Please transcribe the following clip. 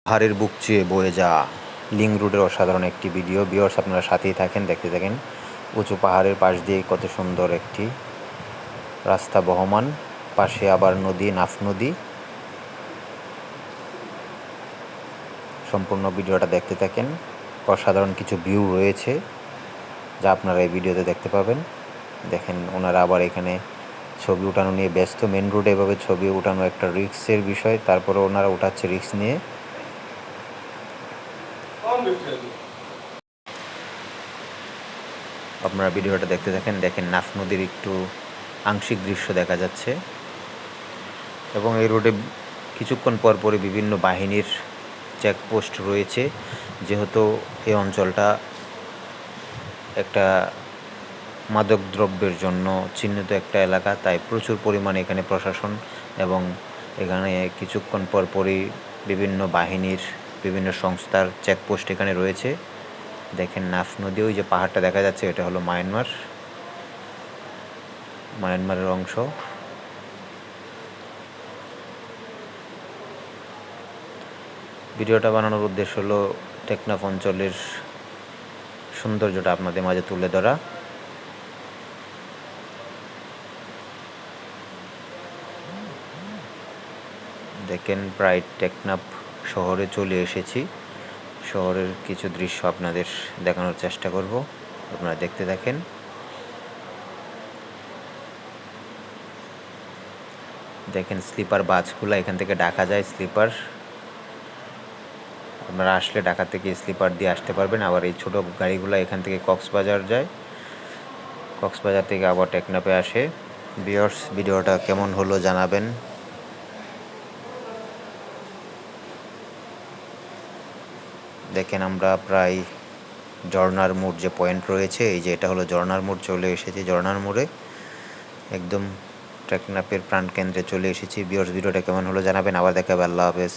পাহাড়ের বুক চেয়ে বয়ে যাওয়া লিংক রোডের অসাধারণ একটি ভিডিও। ভিউয়ার্স, আপনারা সাথেই থাকেন, দেখতে থাকেন। উঁচু পাহাড়ের পাশ দিয়ে কত সুন্দর একটি রাস্তা বহমান, পাশে আবার নদী, নাফ নদী। সম্পূর্ণ ভিডিওটা দেখতে থাকেন। অসাধারণ কিছু ভিউ রয়েছে যা আপনারা এই ভিডিওতে দেখতে পাবেন। দেখেন, ওনারা আবার এখানে ছবি উঠানো নিয়ে ব্যস্ত। মেন রোডে এভাবে ছবি উঠানো একটা রিস্কের বিষয়, তারপরে ওনারা উঠাচ্ছে রিস্ক নিয়ে। আপনারা ভিডিওটা দেখতে থাকেন। দেখেন, নাফ নদীর একটু আংশিক দৃশ্য দেখা যাচ্ছে এবং এই রোডে কিছুক্ষণ পরপরই বিভিন্ন বাহিনীর চেকপোস্ট রয়েছে। যেহেতু এই অঞ্চলটা একটা মাদকদ্রব্যের জন্য চিহ্নিত একটা এলাকা, তাই প্রচুর পরিমাণে এখানে প্রশাসন এবং এখানে কিছুক্ষণ পরপরই বিভিন্ন বাহিনীর বিভিন্ন সংস্থার চেকপোস্ট এখানে রয়েছে। দেখেন, নাফ নদী, ওই যে পাহাড়টা দেখা যাচ্ছে, এটা হলো মায়ানমারের অংশ। ভিডিওটা বানানোর উদ্দেশ্য হলো টেকনাফ অঞ্চলের সৌন্দর্যটা আপনাদের মাঝে তুলে ধরা। দেখেন, প্রায় টেকনাফ শহরে চলে এসেছি। শহরের কিছু দৃশ্য আপনাদের দেখানোর চেষ্টা করব, আপনারা দেখতে থাকেন। দেখেন, স্লিপার বাসগুলো এখান থেকে ঢাকা যায়। স্লিপার আপনারা আসলে ঢাকা থেকে স্লিপার দিয়ে আসতে পারবেন। আবার এই ছোটো গাড়িগুলো এখান থেকে কক্সবাজার যায়, কক্সবাজার থেকে আবার টেকনাফে আসে। ভিউয়ার্স, ভিডিওটা কেমন হলো জানাবেন। দেখেন, আমরা প্রায় ঝর্নার মোড় যে পয়েন্ট রয়েছে, এই যে এটা হলো ঝর্নার মোড়, চলে এসেছি ঝর্নার মোড়ে। একদম টেকনাফের প্রাণকেন্দ্রে চলে এসেছি। ভিউয়ার্স, ভিডিওটা কেমন হলো জানাবেন। আবার দেখা হবে। আল্লাহ হাফেজ।